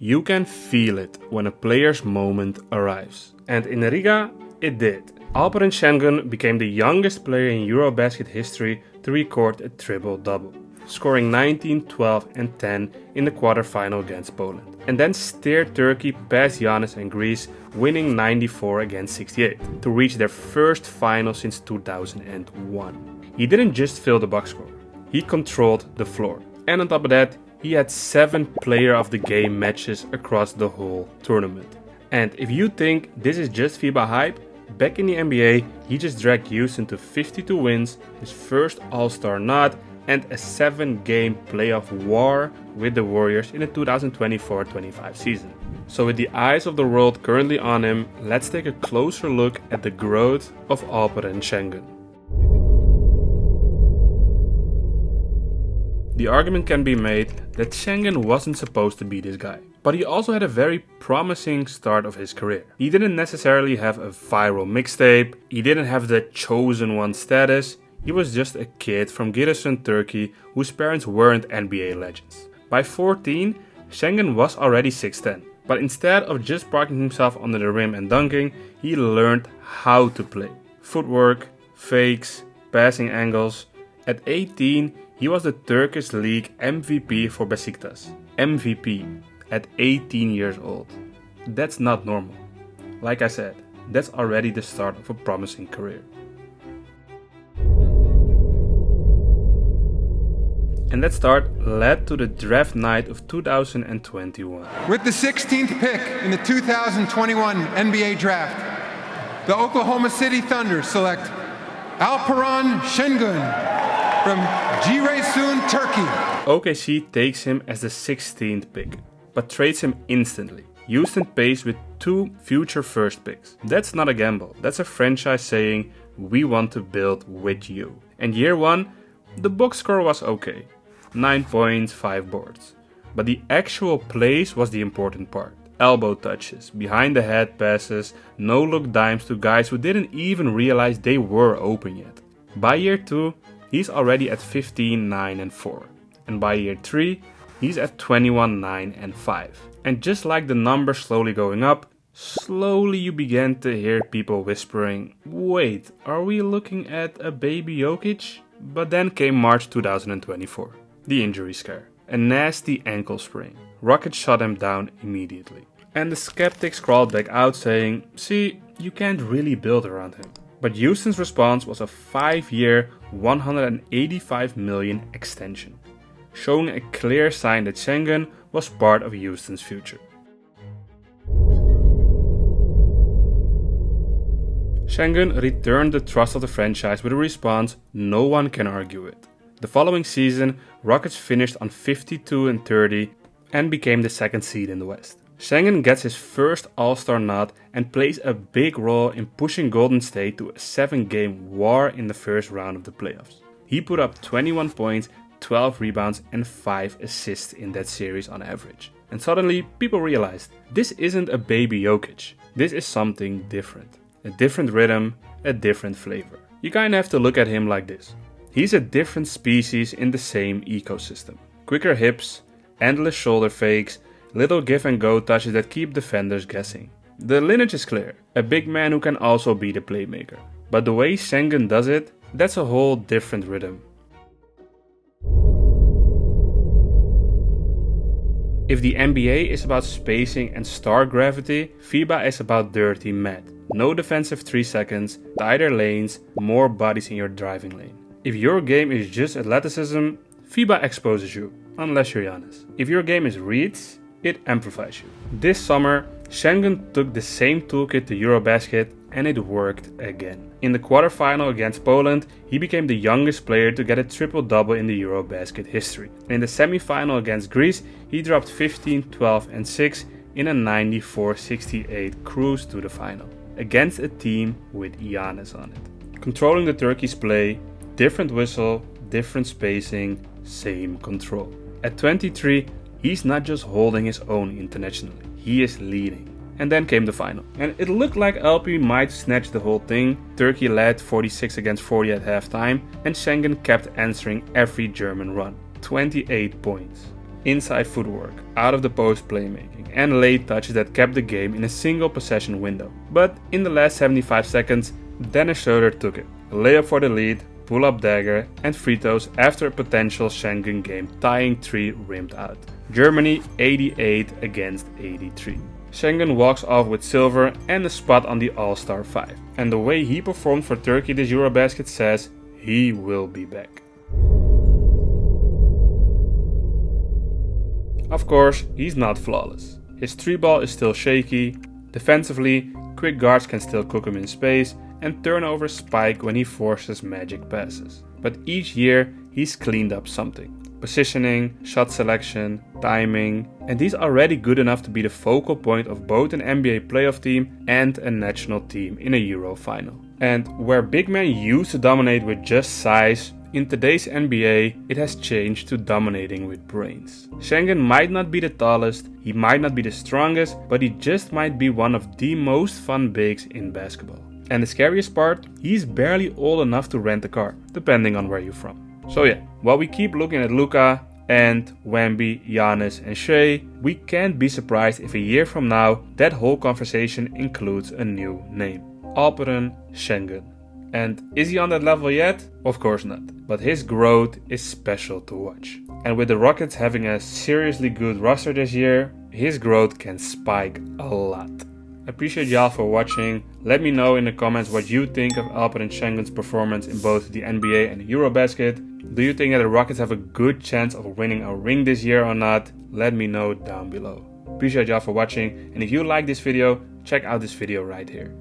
You can feel it when a player's moment arrives. And in Riga, it did. Alperen Şengün became the youngest player in EuroBasket history to record a triple-double, scoring 19, 12 and 10 in the quarterfinal against Poland. And then steered Turkey past Giannis and Greece, winning 94 against 68, to reach their first final since 2001. He didn't just fill the box score, he controlled the floor. And on top of that, he had 7 player of the game matches across the whole tournament. And if you think this is just FIBA hype, back in the NBA, he just dragged Houston to 52 wins, his first All-Star nod, and a 7-game playoff war with the Warriors in the 2024-25 season. So with the eyes of the world currently on him, let's take a closer look at the growth of Alperen Şengün. The argument can be made that Şengün wasn't supposed to be this guy, but he also had a very promising start of his career. He didn't necessarily have a viral mixtape, he didn't have the chosen one status, he was just a kid from Giresun, Turkey, whose parents weren't NBA legends. By 14, Şengün was already 6'10", but instead of just parking himself under the rim and dunking, he learned how to play. Footwork, fakes, passing angles. At 18, he was the Turkish League MVP for Besiktas. MVP at 18 years old. That's not normal. Like I said, that's already the start of a promising career. And that start led to the draft night of 2021. With the 16th pick in the 2021 NBA Draft, the Oklahoma City Thunder select Alperen Şengün from Giresun, Turkey. OKC takes him as the 16th pick, but trades him instantly. Houston pays with 2 future first picks. That's not a gamble, that's a franchise saying, we want to build with you. And year 1, the box score was okay. 9 points, 5 boards. But the actual plays was the important part. Elbow touches, behind the head passes, no-look dimes to guys who didn't even realize they were open yet. By year 2, he's already at 15, 9 and 4. And by year 3, he's at 21, 9 and 5. And just like the numbers slowly going up, slowly you began to hear people whispering, wait, are we looking at a baby Jokic? But then came March 2024. The injury scare. A nasty ankle sprain. Rockets shut him down immediately. And the skeptics crawled back out saying, see, you can't really build around him. But Houston's response was a 5-year, $185 million extension, showing a clear sign that Şengün was part of Houston's future. Şengün returned the trust of the franchise with a response no one can argue with. The following season, Rockets finished on 52-30 and became the 2nd seed in the West. Şengün gets his first All-Star nod and plays a big role in pushing Golden State to a 7-game war in the first round of the playoffs. He put up 21 points, 12 rebounds and 5 assists in that series on average. And suddenly, people realized, this isn't a baby Jokic. This is something different. A different rhythm, a different flavor. You kinda have to look at him like this. He's a different species in the same ecosystem. Quicker hips, endless shoulder fakes, little give and go touches that keep defenders guessing. The lineage is clear, a big man who can also be the playmaker. But the way Şengün does it, that's a whole different rhythm. If the NBA is about spacing and star gravity, FIBA is about dirty math. No defensive 3 seconds, tighter lanes, more bodies in your driving lane. If your game is just athleticism, FIBA exposes you, unless you're Giannis. If your game is reads, it amplifies you. This summer, Şengün took the same toolkit to EuroBasket and it worked again. In the quarterfinal against Poland, he became the youngest player to get a triple-double in the EuroBasket history. In the semifinal against Greece, he dropped 15, 12 and 6 in a 94-68 cruise to the final, against a team with Giannis on it. Controlling the Turkish play, different whistle, different spacing, same control. At 23, he's not just holding his own internationally, he is leading. And then came the final. And it looked like Alpi might snatch the whole thing. Turkey led 46 against 40 at halftime, and Şengün kept answering every German run. 28 points. inside footwork, out of the post playmaking, and late touches that kept the game in a single possession window. But in the last 75 seconds, Dennis Schroeder took it. A layup for the lead, pull-up dagger, and free throws after a potential Şengün game tying 3 rimmed out. Germany 88 against 83. Şengün walks off with silver and a spot on the All-Star 5. And the way he performed for Turkey this EuroBasket says he will be back. Of course, he's not flawless. His 3-ball is still shaky. Defensively, quick guards can still cook him in space, and turnovers spike when he forces magic passes. But each year, he's cleaned up something. Positioning, shot selection, timing, and he's already good enough to be the focal point of both an NBA playoff team and a national team in a Euro final. And where big men used to dominate with just size, in today's NBA, it has changed to dominating with brains. Şengün might not be the tallest, he might not be the strongest, but he just might be one of the most fun bigs in basketball. And the scariest part, he's barely old enough to rent a car, depending on where you're from. So yeah, while we keep looking at Luka, and Wemby, Giannis and Shea, we can't be surprised if a year from now that whole conversation includes a new name. Alperen Şengün. And is he on that level yet? Of course not. But his growth is special to watch. And with the Rockets having a seriously good roster this year, his growth can spike a lot. I appreciate y'all for watching. Let me know in the comments what you think of Alperen Şengün's performance in both the NBA and the EuroBasket. Do you think that the Rockets have a good chance of winning a ring this year or not? Let me know down below. Appreciate y'all for watching, and if you like this video, check out this video right here.